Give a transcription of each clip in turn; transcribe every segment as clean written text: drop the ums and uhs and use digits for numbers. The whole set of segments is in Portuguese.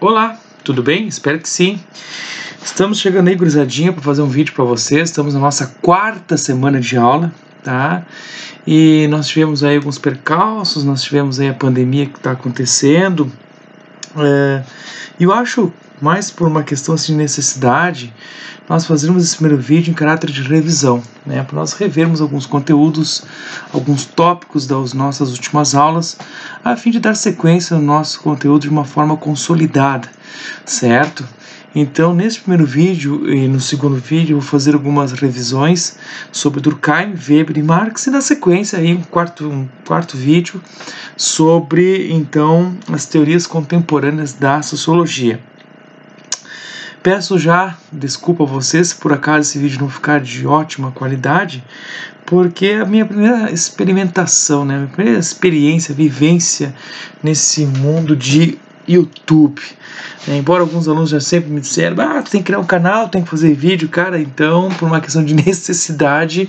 Olá, tudo bem? Espero que sim. Estamos chegando aí, gurizadinha, para fazer um vídeo para vocês. Estamos na nossa quarta semana de aula, tá? E nós tivemos aí alguns percalços, nós tivemos aí a pandemia que está acontecendo. E eu acho, mais por uma questão assim, de necessidade, nós fazermos esse primeiro vídeo em caráter de revisão, né? Para nós revermos alguns conteúdos, alguns tópicos das nossas últimas aulas, a fim de dar sequência no nosso conteúdo de uma forma consolidada, certo? Então, nesse primeiro vídeo e no segundo vídeo, eu vou fazer algumas revisões sobre Durkheim, Weber e Marx, e na sequência aí um quarto vídeo sobre, então, as teorias contemporâneas da sociologia. Peço já desculpa a vocês se por acaso esse vídeo não ficar de ótima qualidade, porque é a minha primeira experimentação, né? Minha primeira experiência, vivência nesse mundo de YouTube. Embora alguns alunos já sempre me disseram, tu tem que criar um canal, tem que fazer vídeo, cara, então por uma questão de necessidade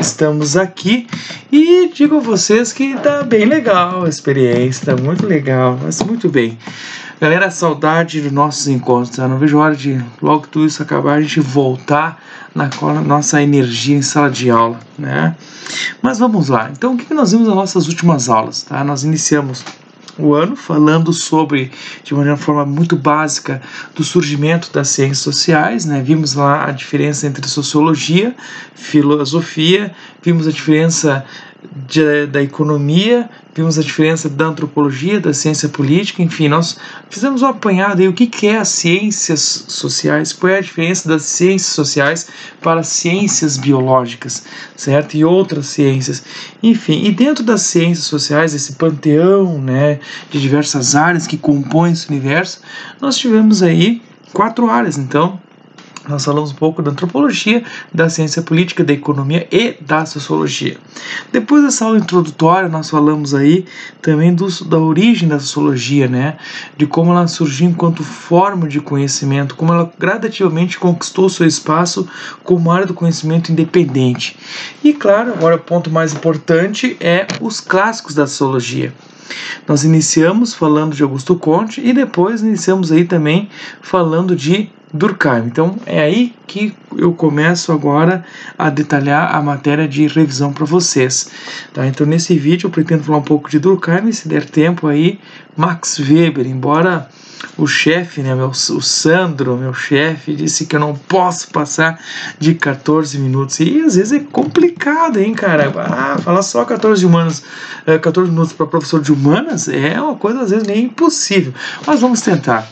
estamos aqui e digo a vocês que tá bem legal a experiência, tá muito legal, mas muito bem. Galera, saudade dos nossos encontros, tá? Não vejo a hora de logo que tudo isso acabar a gente voltar na nossa energia em sala de aula, né? Mas vamos lá, então o que nós vimos nas nossas últimas aulas, tá? Nós iniciamos o ano falando sobre, de uma forma muito básica, do surgimento das ciências sociais, né? Vimos lá a diferença entre sociologia, filosofia, vimos a diferença da economia, vimos a diferença da antropologia, da ciência política, enfim, nós fizemos um apanhado aí, o que é as ciências sociais, qual é a diferença das ciências sociais para as ciências biológicas, certo? E outras ciências, enfim, e dentro das ciências sociais, esse panteão, né, de diversas áreas que compõem esse universo, nós tivemos aí 4 áreas, então, nós falamos um pouco da antropologia, da ciência política, da economia e da sociologia. Depois dessa aula introdutória, nós falamos aí também da origem da sociologia, né? De como ela surgiu enquanto forma de conhecimento, como ela gradativamente conquistou seu espaço como área do conhecimento independente. E claro, agora o ponto mais importante é os clássicos da sociologia. Nós iniciamos falando de Augusto Comte e depois iniciamos aí também falando de Durkheim. Então é aí que eu começo agora a detalhar a matéria de revisão para vocês, tá? Então nesse vídeo eu pretendo falar um pouco de Durkheim e, se der tempo aí, Max Weber, embora o chefe, né, o Sandro, meu chefe, disse que eu não posso passar de 14 minutos. E às vezes é complicado, hein, cara? Falar só 14 minutos para professor de humanas é uma coisa às vezes meio impossível. Mas vamos tentar.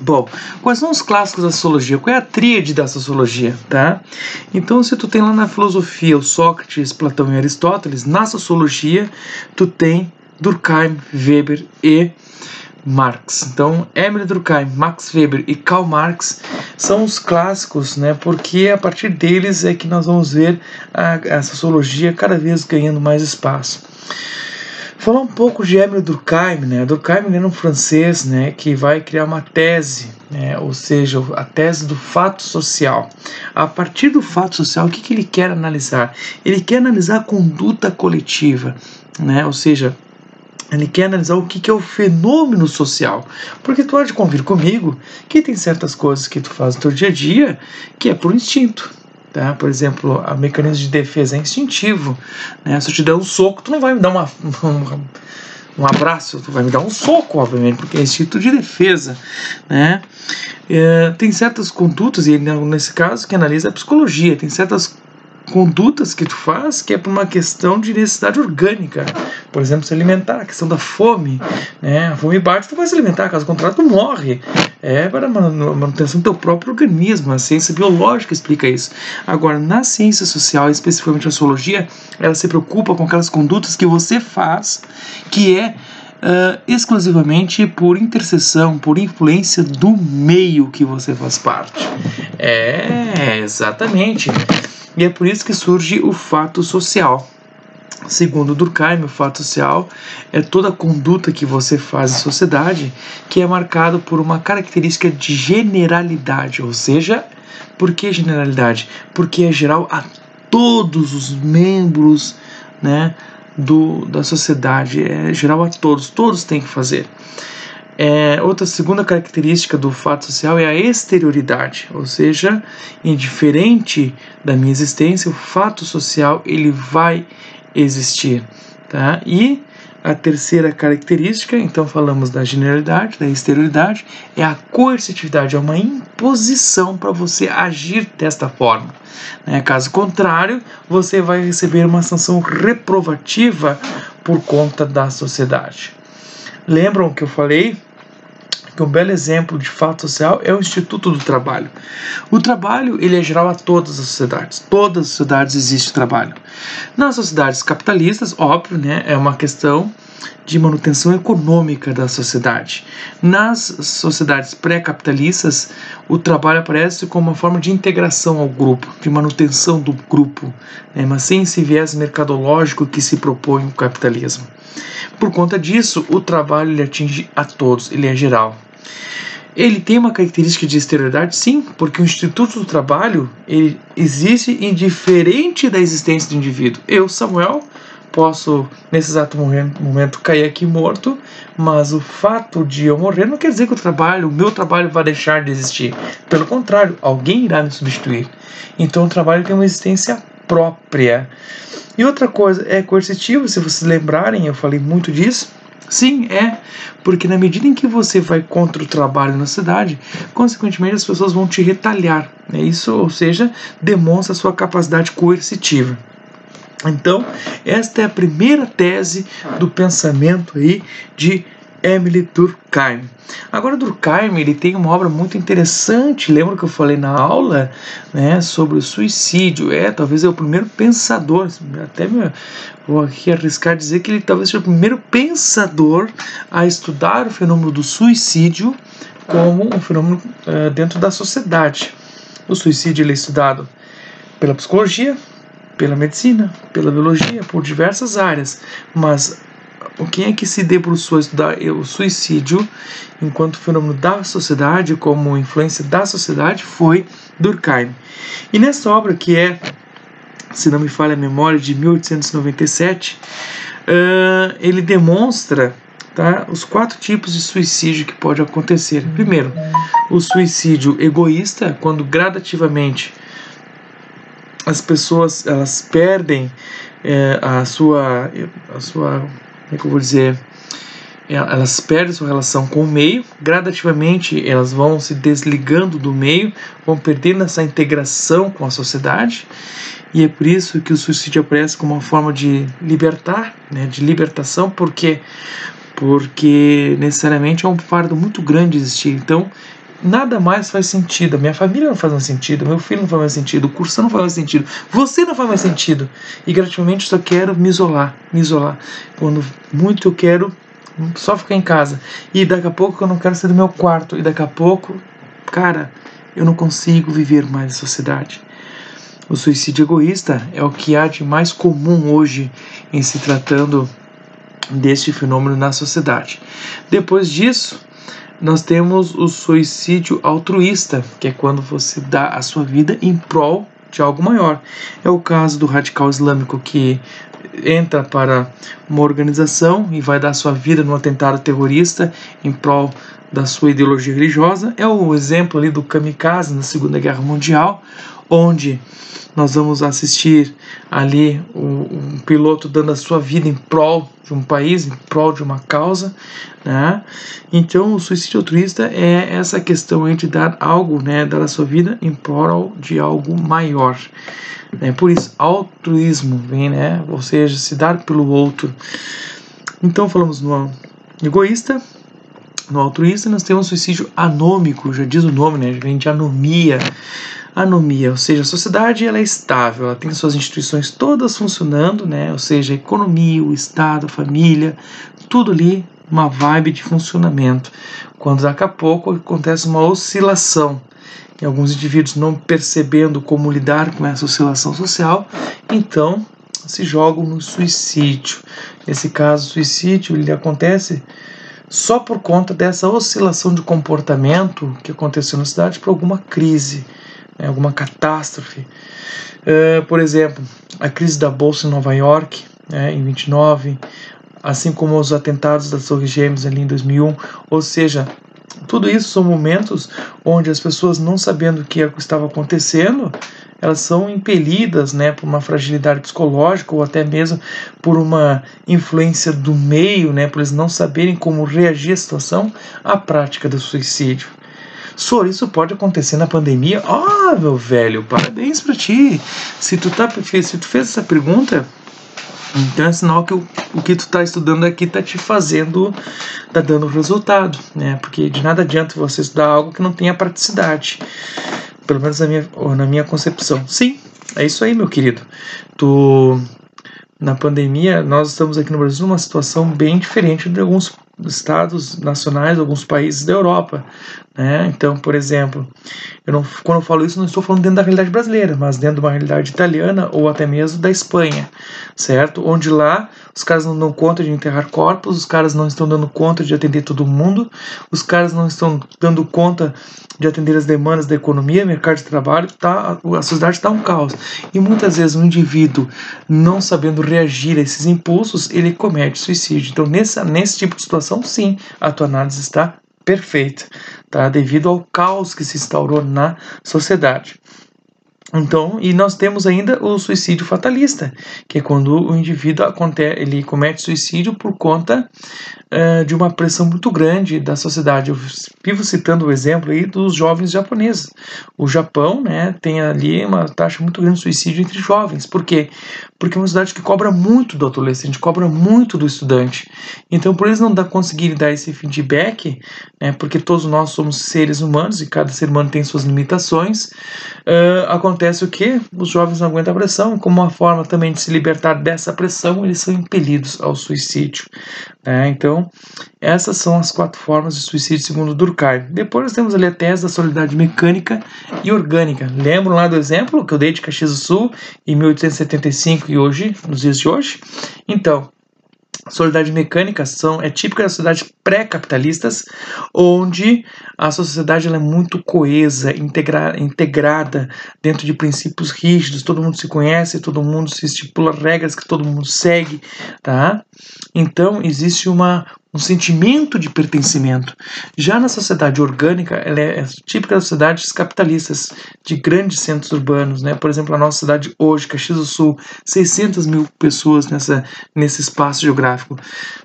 Bom, quais são os clássicos da sociologia? Qual é a tríade da sociologia, tá? Então, se tu tem lá na filosofia o Sócrates, Platão e Aristóteles, na sociologia tu tem Durkheim, Weber e Marx. Então, Emile Durkheim, Max Weber e Karl Marx são os clássicos, né? Porque a partir deles é que nós vamos ver a sociologia cada vez ganhando mais espaço. Falar um pouco de Emile Durkheim, né? Durkheim é um francês, né, que vai criar uma tese, né, ou seja, a tese do fato social. A partir do fato social, o que ele quer analisar? Ele quer analisar a conduta coletiva, né? Ou seja, ele quer analisar o que é o fenômeno social. Porque tu pode convir comigo que tem certas coisas que tu faz no teu dia a dia que é por instinto. Tá? Por exemplo, o mecanismo de defesa é instintivo, né? Se eu te der um soco, tu não vai me dar um abraço, tu vai me dar um soco, obviamente, porque é instinto de defesa, né? Tem certas condutas, e nesse caso que analisa a psicologia, tem certas condutas que tu faz que é por uma questão de necessidade orgânica, por exemplo, se alimentar, a questão da fome, né? A fome bate, tu vai se alimentar, caso contrário tu morre. É para a manutenção do teu próprio organismo. A ciência biológica explica isso. Agora, na ciência social, especificamente a sociologia, ela se preocupa com aquelas condutas que você faz, que é exclusivamente por interseção, por influência do meio que você faz parte. Exatamente. E é por isso que surge o fato social. Segundo Durkheim, o fato social é toda a conduta que você faz em sociedade que é marcada por uma característica de generalidade. Ou seja, por que generalidade? Porque é geral a todos os membros, né, da sociedade, é geral a todos têm que fazer. Outra segunda característica do fato social é a exterioridade, ou seja, indiferente da minha existência, o fato social ele vai existir, tá? E a terceira característica, então falamos da generalidade, da exterioridade, é a coercitividade, é uma imposição para você agir desta forma. Caso contrário, você vai receber uma sanção reprovativa por conta da sociedade. Lembram que eu falei que um belo exemplo de fato social é o Instituto do Trabalho. O trabalho ele é geral a todas as sociedades. Todas as sociedades existe trabalho. Nas sociedades capitalistas, óbvio, né, é uma questão de manutenção econômica da sociedade. Nas sociedades pré-capitalistas, o trabalho aparece como uma forma de integração ao grupo, de manutenção do grupo, né, mas sem esse viés mercadológico que se propõe o capitalismo. Por conta disso, o trabalho ele atinge a todos, ele é geral. Ele tem uma característica de exterioridade, sim, porque o Instituto do Trabalho ele existe indiferente da existência do indivíduo. Eu, Samuel, posso, nesse exato momento, cair aqui morto, mas o fato de eu morrer não quer dizer que o meu trabalho vai deixar de existir. Pelo contrário, alguém irá me substituir. Então o trabalho tem uma existência própria. E outra coisa, é coercitivo, se vocês lembrarem, eu falei muito disso. Sim, porque na medida em que você vai contra o trabalho na cidade, consequentemente as pessoas vão te retalhar. Isso, ou seja, demonstra a sua capacidade coercitiva. Então, esta é a primeira tese do pensamento aí de Émile Durkheim. Agora, Durkheim ele tem uma obra muito interessante. Lembra que eu falei na aula, né, sobre o suicídio? Talvez é o primeiro pensador, até vou aqui arriscar dizer que ele talvez seja o primeiro pensador a estudar o fenômeno do suicídio como um fenômeno dentro da sociedade. O suicídio ele é estudado pela psicologia, pela medicina, pela biologia, por diversas áreas, mas quem é que se debruçou a estudar o suicídio enquanto fenômeno da sociedade, como influência da sociedade, foi Durkheim. E nessa obra, que se não me falha a memória, de 1897, ele demonstra, tá, os 4 tipos de suicídio que pode acontecer. Primeiro, o suicídio egoísta, quando gradativamente as pessoas elas perdem a sua como é que eu vou dizer, elas perdem sua relação com o meio, gradativamente elas vão se desligando do meio, vão perdendo essa integração com a sociedade, e é por isso que o suicídio aparece como uma forma de libertar, né, de libertação, porque necessariamente é um fardo muito grande existir. Então nada mais faz sentido, a minha família não faz mais sentido, meu filho não faz mais sentido, o curso não faz mais sentido, você não faz mais sentido, e gradativamente só quero me isolar, quando muito eu quero só ficar em casa, e daqui a pouco eu não quero sair do meu quarto, e daqui a pouco, cara, eu não consigo viver mais em sociedade. O suicídio egoísta é o que há de mais comum hoje em se tratando deste fenômeno na sociedade. Depois disso, nós temos o suicídio altruísta, que é quando você dá a sua vida em prol de algo maior. É o caso do radical islâmico que entra para uma organização e vai dar sua vida num atentado terrorista em prol da sua ideologia religiosa. É o exemplo ali do kamikaze na Segunda Guerra Mundial, onde nós vamos assistir ali um piloto dando a sua vida em prol de um país, em prol de uma causa, né? Então o suicídio altruísta é essa questão aí de dar algo, né, dar a sua vida em prol de algo maior, né? Por isso altruísmo vem, né, ou seja, se dar pelo outro. Então falamos no egoísta. No altruísta nós temos o suicídio anômico, já diz o nome, né, vem de anomia, ou seja, a sociedade ela é estável, ela tem suas instituições todas funcionando, né, ou seja, a economia, o Estado, a família, tudo ali, uma vibe de funcionamento. Quando daqui a pouco acontece uma oscilação, e alguns indivíduos não percebendo como lidar com essa oscilação social, então se jogam no suicídio. Nesse caso, o suicídio ele acontece só por conta dessa oscilação de comportamento que aconteceu na cidade por alguma crise, alguma catástrofe. Por exemplo, a crise da Bolsa em Nova York, em 29, assim como os atentados das Torres Gêmeas ali em 2001, ou seja, tudo isso são momentos onde as pessoas, não sabendo o que estava acontecendo, elas são impelidas, né, por uma fragilidade psicológica ou até mesmo por uma influência do meio, né, por eles não saberem como reagir à situação, à prática do suicídio. Sor, isso pode acontecer na pandemia? Ah, meu velho, parabéns pra ti. Se tu fez essa pergunta, então é sinal que o que tu tá estudando aqui tá dando resultado, né? Porque de nada adianta você estudar algo que não tenha praticidade. Pelo menos na minha concepção. Sim, é isso aí, meu querido. Na pandemia, nós estamos aqui no Brasil numa situação bem diferente de alguns estados nacionais, alguns países da Europa, né? Então, por exemplo, quando eu falo isso, não estou falando dentro da realidade brasileira, mas dentro de uma realidade italiana ou até mesmo da Espanha, certo? Onde lá os caras não dão conta de enterrar corpos, os caras não estão dando conta de atender todo mundo, os caras não estão dando conta de atender as demandas da economia, mercado de trabalho, a sociedade está um caos. E muitas vezes o indivíduo, não sabendo reagir a esses impulsos, ele comete suicídio. Então, nesse tipo de situação, sim, a tua análise está perfeita, tá? Devido ao caos que se instaurou na sociedade. Então, e nós temos ainda o suicídio fatalista, que é quando o indivíduo ele comete suicídio por conta de uma pressão muito grande da sociedade. Eu vivo citando o exemplo aí dos jovens japoneses. O Japão, né, tem ali uma taxa muito grande de suicídio entre jovens. Por quê? Porque é uma sociedade que cobra muito do adolescente, cobra muito do estudante. Então, por eles não conseguirem dar esse feedback, né, porque todos nós somos seres humanos e cada ser humano tem suas limitações, acontece o quê? Os jovens não aguentam a pressão, e como uma forma também de se libertar dessa pressão, eles são impelidos ao suicídio. Então, essas são as 4 formas de suicídio segundo Durkheim. Depois nós temos ali a tese da solidariedade mecânica e orgânica. Lembram lá do exemplo que eu dei de Caxias do Sul em 1875 e hoje, nos dias de hoje? Então, a solidariedade mecânica é típica das sociedades pré-capitalistas, onde a sociedade ela é muito coesa, integrada dentro de princípios rígidos, todo mundo se conhece, todo mundo se estipula regras que todo mundo segue, tá? Então, existe um sentimento de pertencimento. Já na sociedade orgânica, ela é típica das sociedades capitalistas, de grandes centros urbanos, né? Por exemplo, a nossa cidade hoje, Caxias do Sul, 600 mil pessoas nesse espaço geográfico.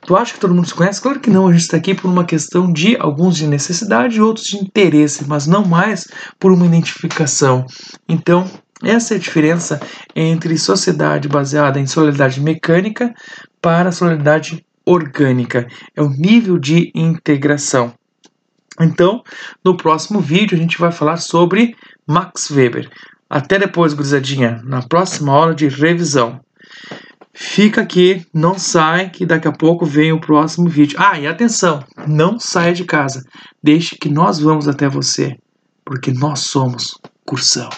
Tu acha que todo mundo se conhece? Claro que não, a gente está aqui por uma questão de alguns de necessidade e outros de interesse, mas não mais por uma identificação. Então, essa é a diferença entre sociedade baseada em solidariedade mecânica para a solidariedade orgânica. É o nível de integração. Então, no próximo vídeo a gente vai falar sobre Max Weber. Até depois, gurizadinha, na próxima aula de revisão. Fica aqui, não sai, que daqui a pouco vem o próximo vídeo. E atenção, não saia de casa. Deixe que nós vamos até você, porque nós somos Cursão.